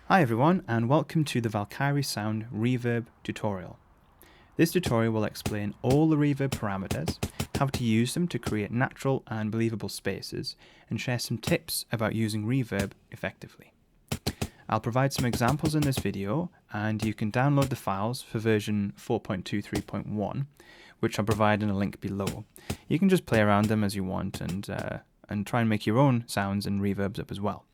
Hi everyone, and welcome to the Valkyrie Sound Reverb tutorial. This tutorial will explain all the reverb parameters, how to use them to create natural and believable spaces, and share some tips about using reverb effectively. I'll provide some examples in this video, and you can download the files for version 4.23.1, which I'll provide in a link below. You can just play around them as you want and try and make your own sounds and reverbs up as well.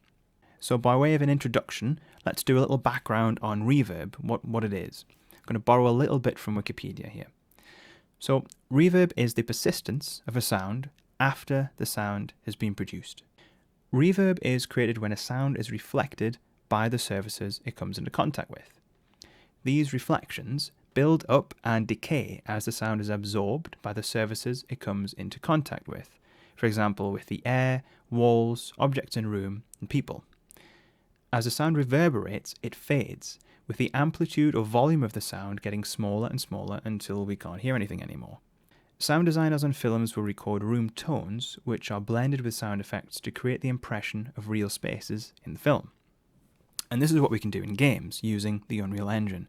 So by way of an introduction, let's do a little background on reverb, what it is. I'm going to borrow a little bit from Wikipedia here. So reverb is the persistence of a sound after the sound has been produced. Reverb is created when a sound is reflected by the surfaces it comes into contact with. These reflections build up and decay as the sound is absorbed by the surfaces it comes into contact with. For example, with the air, walls, objects in a room, and people. As the sound reverberates, it fades, with the amplitude or volume of the sound getting smaller and smaller until we can't hear anything anymore. Sound designers on films will record room tones, which are blended with sound effects to create the impression of real spaces in the film. And this is what we can do in games, using the Unreal Engine.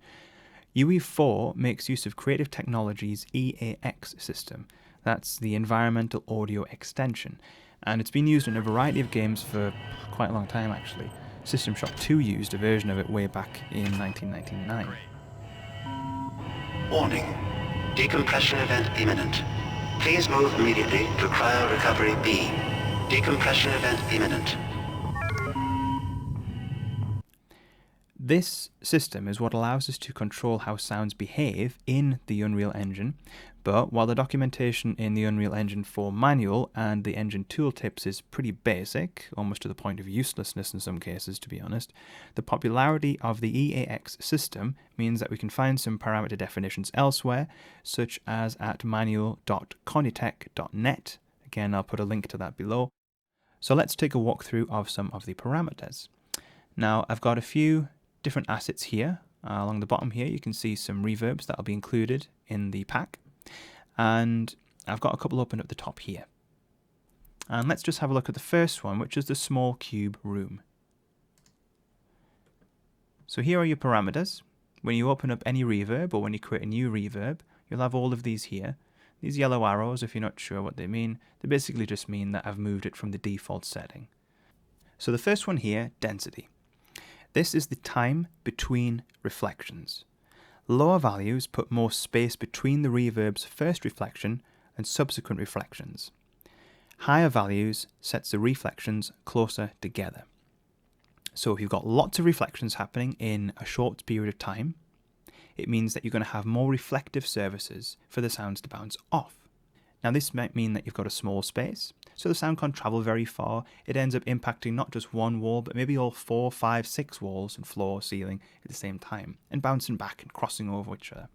UE4 makes use of Creative Technologies' EAX system. That's the Environmental Audio Extension, and it's been used in a variety of games for quite a long time actually. System Shock 2 used a version of it way back in 1999. Warning. Decompression event imminent. Please move immediately to Cryo Recovery B. Decompression event imminent. This system is what allows us to control how sounds behave in the Unreal Engine, but while the documentation in the Unreal Engine 4 manual and the engine tooltips is pretty basic, almost to the point of uselessness in some cases to be honest, the popularity of the EAX system means that we can find some parameter definitions elsewhere, such as at manual.conitech.net. Again, I'll put a link to that below. So let's take a walkthrough of some of the parameters. Now, I've got a few different assets here. Along the bottom here you can see some reverbs that will be included in the pack, and I've got a couple open at the top here. And let's just have a look at the first one, which is the small cube room. So here are your parameters. When you open up any reverb or when you create a new reverb, you'll have all of these here. These yellow arrows, if you're not sure what they mean, they basically just mean that I've moved it from the default setting. So the first one here, density. This is the time between reflections. Lower values put more space between the reverb's first reflection and subsequent reflections. Higher values sets the reflections closer together. So if you've got lots of reflections happening in a short period of time, it means that you're going to have more reflective surfaces for the sounds to bounce off. Now this might mean that you've got a small space, so the sound can't travel very far. It ends up impacting not just one wall, but maybe all 4, 5, 6 walls and floor, ceiling at the same time, and bouncing back and crossing over each other.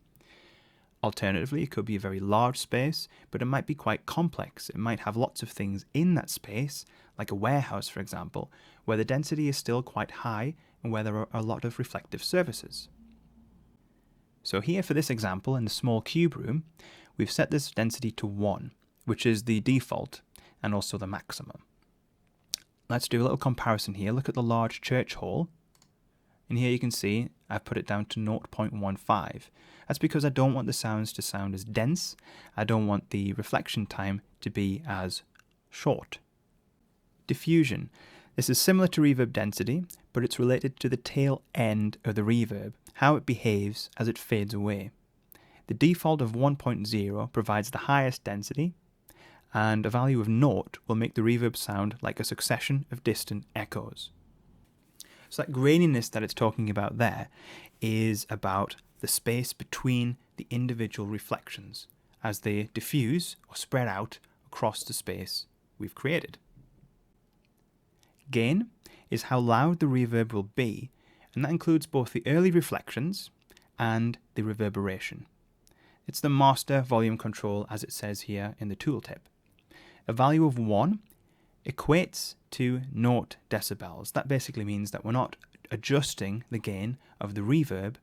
Alternatively, it could be a very large space, but it might be quite complex. It might have lots of things in that space, like a warehouse for example, where the density is still quite high and where there are a lot of reflective surfaces. So here for this example, in the small cube room, we've set this density to 1, which is the default and also the maximum. Let's do a little comparison here. Look at the large church hall. And here you can see I've put it down to 0.15. That's because I don't want the sounds to sound as dense. I don't want the reflection time to be as short. Diffusion. This is similar to reverb density, but it's related to the tail end of the reverb, how it behaves as it fades away. The default of 1.0 provides the highest density, and a value of 0 will make the reverb sound like a succession of distant echoes. So that graininess that it's talking about there is about the space between the individual reflections as they diffuse or spread out across the space we've created. Gain is how loud the reverb will be, and that includes both the early reflections and the reverberation. It's the master volume control as it says here in the tooltip. A value of 1 equates to 0 decibels. That basically means that we're not adjusting the gain of the reverb,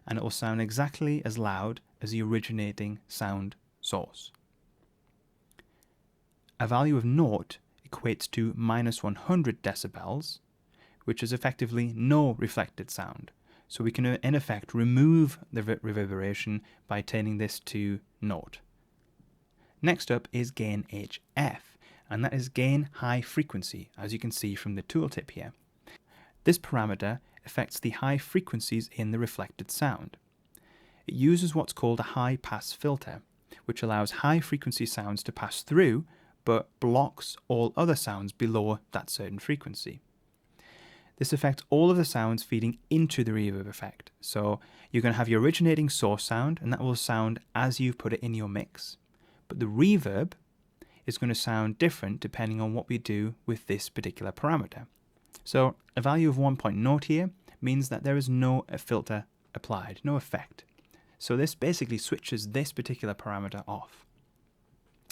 and it will sound exactly as loud as the originating sound source. A value of 0 equates to minus 100 decibels, which is effectively no reflected sound. So we can in effect remove the reverberation by turning this to naught. Next up is gain HF, and that is gain high frequency, as you can see from the tooltip here. This parameter affects the high frequencies in the reflected sound. It uses what's called a high pass filter, which allows high frequency sounds to pass through, but blocks all other sounds below that certain frequency. This affects all of the sounds feeding into the reverb effect. So you're going to have your originating source sound, and that will sound as you've put it in your mix. But the reverb is going to sound different depending on what we do with this particular parameter. So a value of 1.0 here means that there is no filter applied, no effect. So this basically switches this particular parameter off.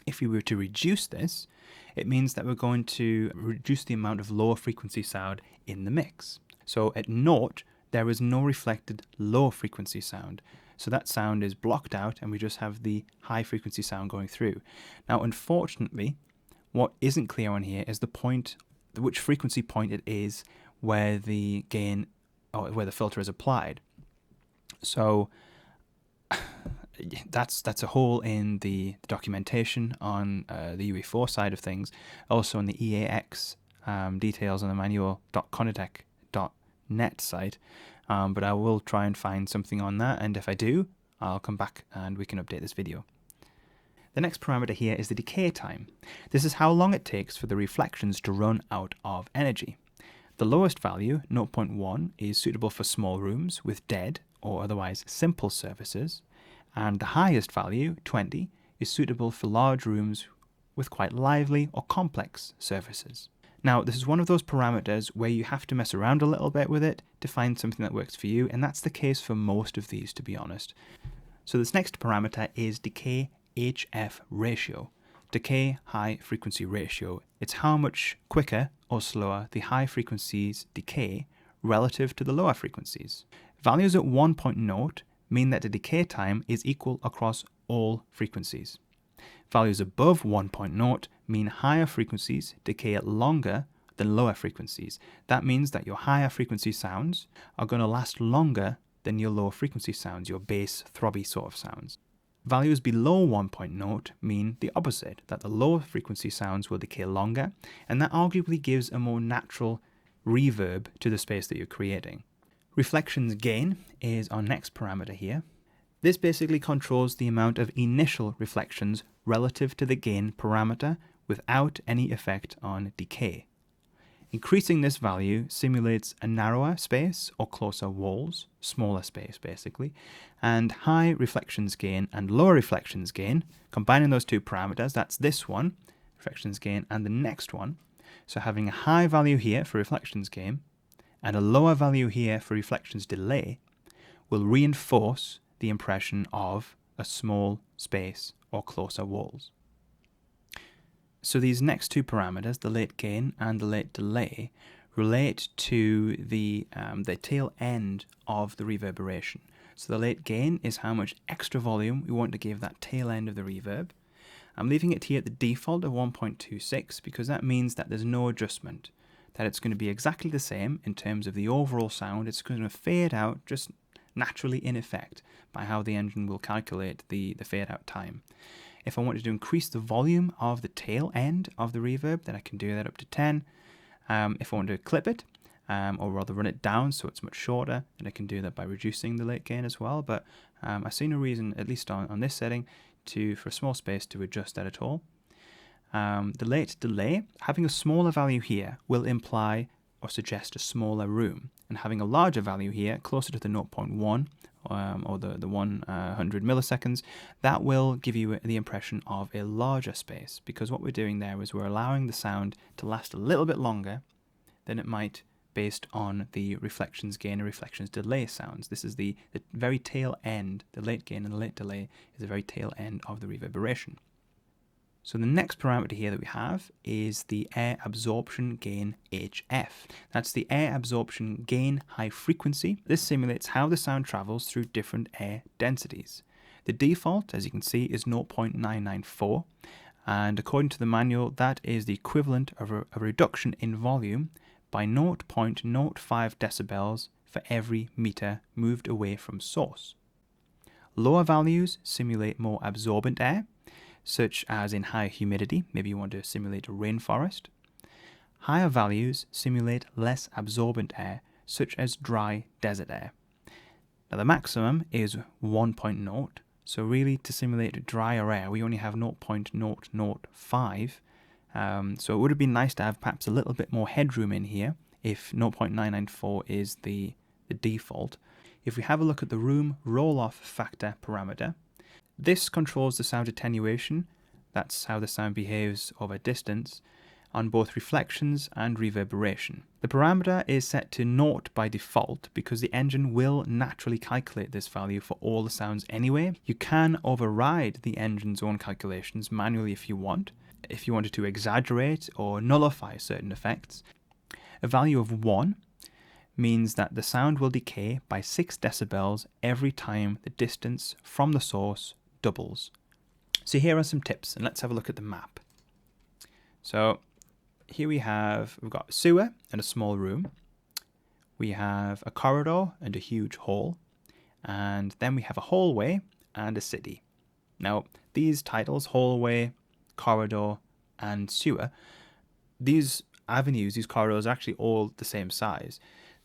If we were to reduce this, it means that we're going to reduce the amount of lower frequency sound in the mix. So at naught, there is no reflected low frequency sound. So that sound is blocked out and we just have the high frequency sound going through. Now, unfortunately, what isn't clear on here is the point, which frequency point it is where the gain, or where the filter is applied. So that's a hole in the documentation on the UE4 side of things. Also on the EAX details on the manual.conitec.net site. But I will try and find something on that, and if I do, I'll come back and we can update this video. The next parameter here is the decay time. This is how long it takes for the reflections to run out of energy. The lowest value, 0.1, is suitable for small rooms with dead or otherwise simple surfaces, and the highest value, 20, is suitable for large rooms with quite lively or complex surfaces. Now, this is one of those parameters where you have to mess around a little bit with it to find something that works for you, and that's the case for most of these, to be honest. So this next parameter is Decay HF Ratio, Decay High Frequency Ratio. It's how much quicker or slower the high frequencies decay relative to the lower frequencies. Values at 1.0 mean that the decay time is equal across all frequencies. Values above 1.0 mean higher frequencies decay at longer than lower frequencies. That means that your higher frequency sounds are going to last longer than your lower frequency sounds, your bass, throbby sort of sounds. Values below 1.0 mean the opposite, that the lower frequency sounds will decay longer, and that arguably gives a more natural reverb to the space that you're creating. Reflections gain is our next parameter here. This basically controls the amount of initial reflections relative to the gain parameter without any effect on decay. Increasing this value simulates a narrower space or closer walls, smaller space basically, and high reflections gain and lower reflections gain, combining those two parameters, that's this one, reflections gain, and the next one. So having a high value here for reflections gain and a lower value here for reflections delay will reinforce the impression of a small space or closer walls. So these next two parameters, the late gain and the late delay, relate to the tail end of the reverberation. So the late gain is how much extra volume we want to give that tail end of the reverb. I'm leaving it here at the default of 1.26 because that means that there's no adjustment, that it's going to be exactly the same in terms of the overall sound. It's going to fade out just naturally in effect by how the engine will calculate the fade out time. If I wanted to increase the volume of the tail end of the reverb, then I can do that up to 10. If I want to clip it, or rather run it down so it's much shorter, then I can do that by reducing the late gain as well. But I see no reason, at least on this setting, for a small space to adjust that at all. The late delay, having a smaller value here will imply or suggest a smaller room, and having a larger value here, closer to the 0.1 or the 100 milliseconds, that will give you the impression of a larger space, because what we're doing there is we're allowing the sound to last a little bit longer than it might based on the reflections gain and reflections delay sounds. This is the very tail end, the late gain and the late delay is the very tail end of the reverberation. So the next parameter here that we have is the air absorption gain HF. That's the air absorption gain high frequency. This simulates how the sound travels through different air densities. The default, as you can see, is 0.994, and according to the manual, that is the equivalent of a reduction in volume by 0.05 decibels for every meter moved away from source. Lower values simulate more absorbent air, such as in high humidity, maybe you want to simulate a rainforest. Higher values simulate less absorbent air, such as dry desert air. Now the maximum is 1.0, so really to simulate drier air we only have 0.005, so it would have been nice to have perhaps a little bit more headroom in here if 0.994 is the default. If we have a look at the room roll-off factor parameter, this controls the sound attenuation, that's how the sound behaves over distance, on both reflections and reverberation. The parameter is set to 0 by default because the engine will naturally calculate this value for all the sounds anyway. You can override the engine's own calculations manually if you want. If you wanted to exaggerate or nullify certain effects, a value of 1 means that the sound will decay by 6 decibels every time the distance from the source doubles. So here are some tips, and let's have a look at the map. So here we've got a sewer and a small room. We have a corridor and a huge hall. And then we have a hallway and a city. Now, these titles, hallway, corridor, and sewer, these avenues, these corridors are actually all the same size.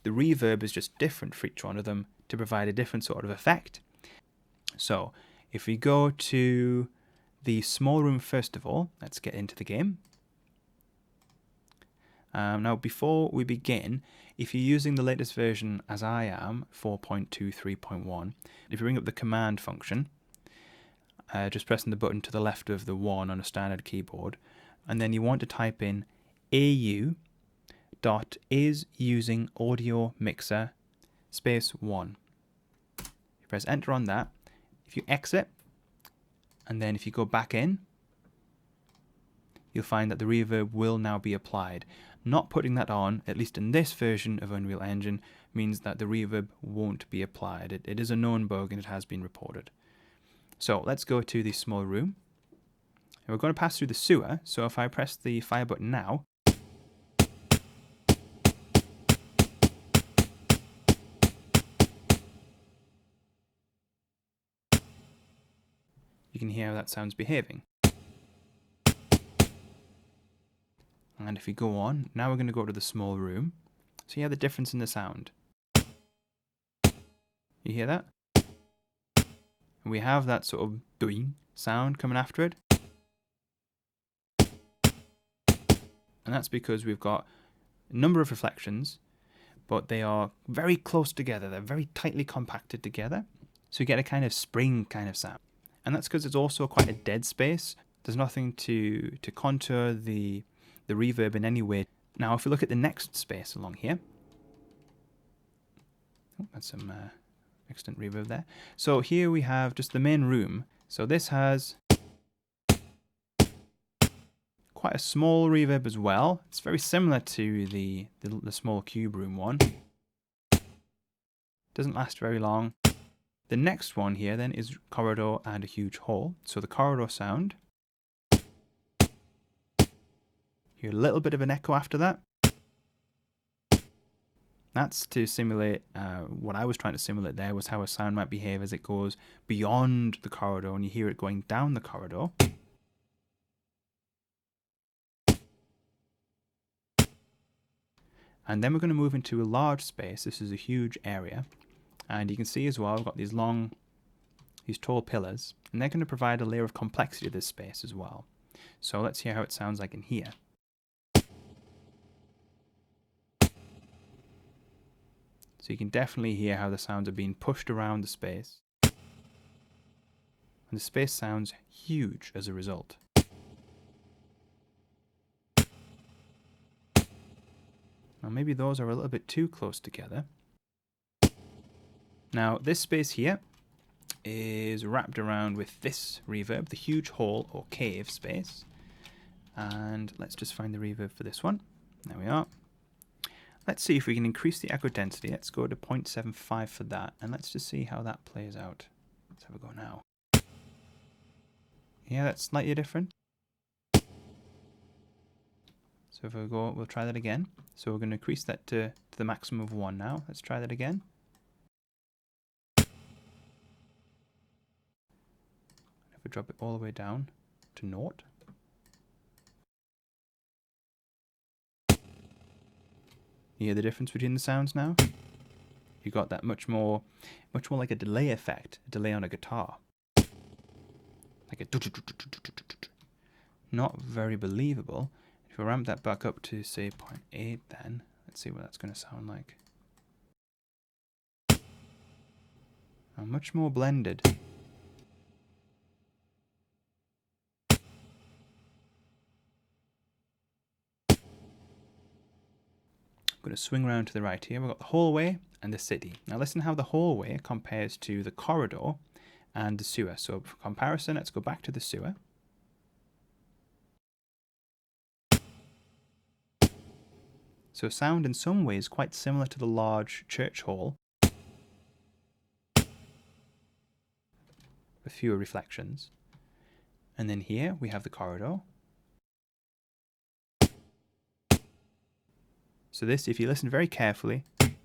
The reverb is just different for each one of them to provide a different sort of effect. So, if we go to the small room first of all, let's get into the game. Now, before we begin, if you're using the latest version, as I am, 4.23.1, if you bring up the command function, just pressing the button to the left of the 1 on a standard keyboard, and then you want to type in au.isUsingAudioMixer space 1. You press enter on that. If you exit, and then if you go back in, you'll find that the reverb will now be applied. Not putting that on, at least in this version of Unreal Engine, means that the reverb won't be applied. It is a known bug and it has been reported. So let's go to the small room. And we're going to pass through the sewer, so if I press the fire button now, you can hear how that sound's behaving. And if we go on, now we're going to go to the small room. So you hear the difference in the sound. You hear that? And we have that sort of doing sound coming after it. And that's because we've got a number of reflections, but they are very close together. They're very tightly compacted together. So you get a kind of spring kind of sound. And that's because it's also quite a dead space. There's nothing to contour the reverb in any way. Now, if we look at the next space along here, that's some excellent reverb there. So here we have just the main room. So this has quite a small reverb as well. It's very similar to the small cube room one. Doesn't last very long. The next one here then is corridor and a huge hall. So the corridor sound. Hear a little bit of an echo after that. That's to simulate, what I was trying to simulate there was how a sound might behave as it goes beyond the corridor and you hear it going down the corridor. And then we're going to move into a large space. This is a huge area. And you can see as well, we've got these tall pillars, and they're going to provide a layer of complexity to this space as well. So let's hear how it sounds like in here. So you can definitely hear how the sounds are being pushed around the space. And the space sounds huge as a result. Now maybe those are a little bit too close together. Now this space here is wrapped around with this reverb, the huge hall or cave space. And let's just find the reverb for this one. There we are. Let's see if we can increase the echo density. Let's go to 0.75 for that, and let's just see how that plays out. Let's have a go now. Yeah, that's slightly different. So So if we go, we'll try that again. So we're going to increase that to the maximum of 1 now. Let's try that again. If we drop it all the way down to 0. You hear the difference between the sounds now? You got that much more like a delay effect, a delay on a guitar. Like a not very believable. If we ramp that back up to say 0.8 then, let's see what that's going to sound like. Now, much more blended. I'm going to swing around to the right here. We've got the hallway and the city. Now listen how the hallway compares to the corridor and the sewer. So for comparison, let's go back to the sewer. So sound in some ways quite similar to the large church hall, with fewer reflections. And then here we have the corridor. So this, if you listen very carefully, you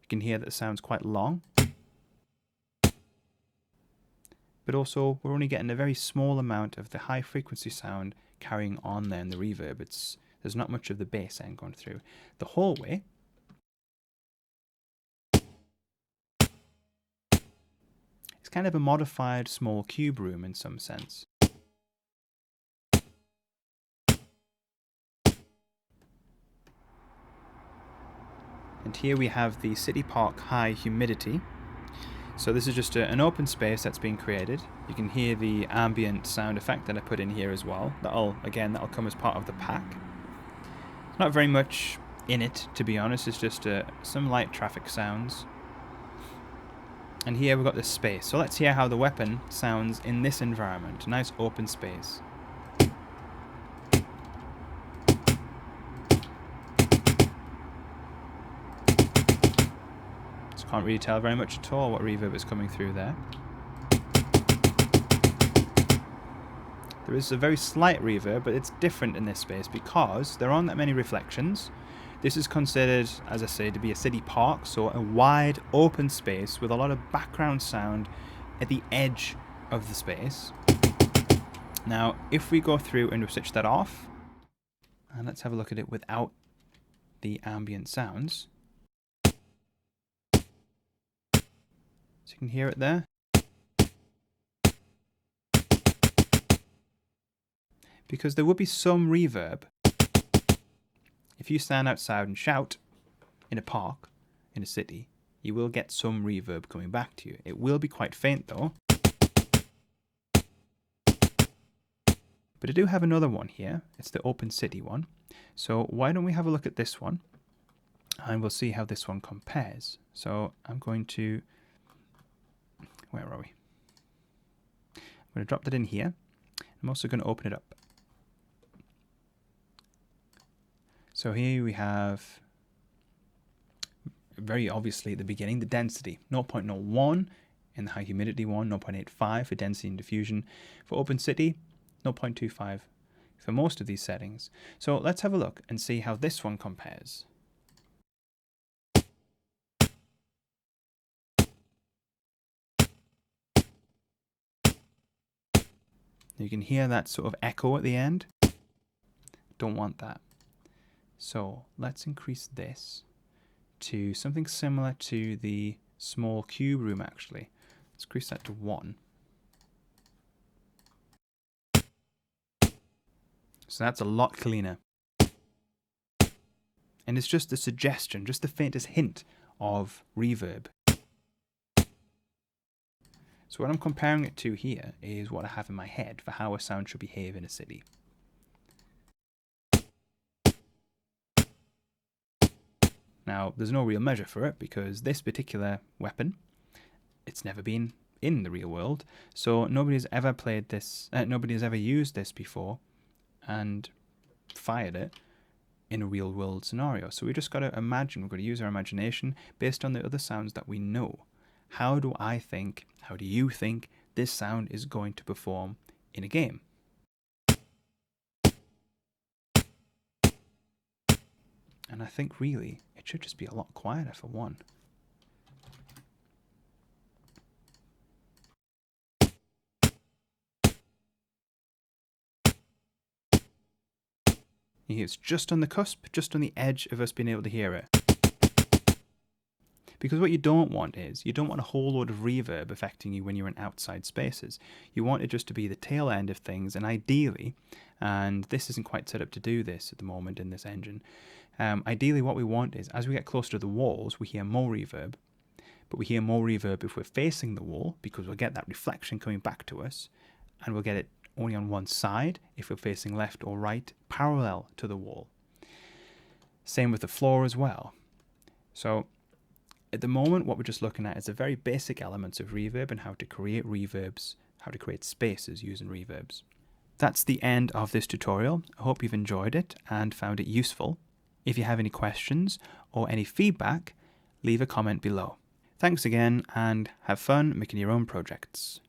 can hear that the sound's quite long. But also, we're only getting a very small amount of the high frequency sound carrying on there in the reverb. There's not much of the bass end going through. The hallway, it's kind of a modified small cube room in some sense. And here we have the City Park High Humidity. So this is just an open space that's been created. You can hear the ambient sound effect that I put in here as well. That'll come as part of the pack. It's not very much in it, to be honest. It's just some light traffic sounds. And here we've got this space. So let's hear how the weapon sounds in this environment. A nice open space. Can't really tell very much at all what reverb is coming through there. There is a very slight reverb, but it's different in this space because there aren't that many reflections. This is considered, as I say, to be a city park, so a wide open space with a lot of background sound at the edge of the space. Now, if we go through and we switch that off, and let's have a look at it without the ambient sounds. So you can hear it there. Because there would be some reverb if you stand outside and shout in a park, in a city, you will get some reverb coming back to you. It will be quite faint though. But I do have another one here. It's the open city one. So why don't we have a look at this one and we'll see how this one compares. So I'm going to, where are we? I'm going to drop that in here. I'm also going to open it up. So here we have, very obviously at the beginning, the density. 0.01 in the high humidity one, 0.85 for density and diffusion. For open city, 0.25 for most of these settings. So let's have a look and see how this one compares. You can hear that sort of echo at the end. Don't want that. So let's increase this to something similar to the small cube room actually. Let's increase that to 1. So that's a lot cleaner. And it's just a suggestion, just the faintest hint of reverb. So what I'm comparing it to here is what I have in my head for how a sound should behave in a city. Now, there's no real measure for it because this particular weapon, it's never been in the real world. So nobody's ever played this, nobody's ever used this before and fired it in a real world scenario. So we just got to imagine, we've got to use our imagination based on the other sounds that we know. How do I think, how do you think this sound is going to perform in a game? And I think really it should just be a lot quieter for one. It's just on the cusp, just on the edge of us being able to hear it. Because what you don't want is, you don't want a whole load of reverb affecting you when you're in outside spaces. You want it just to be the tail end of things, and ideally, and this isn't quite set up to do this at the moment in this engine, ideally what we want is, as we get closer to the walls, we hear more reverb, but we hear more reverb if we're facing the wall, because we'll get that reflection coming back to us, and we'll get it only on one side if we're facing left or right, parallel to the wall. Same with the floor as well. So at the moment, what we're just looking at is the very basic elements of reverb and how to create reverbs, how to create spaces using reverbs. That's the end of this tutorial. I hope you've enjoyed it and found it useful. If you have any questions or any feedback, leave a comment below. Thanks again, and have fun making your own projects.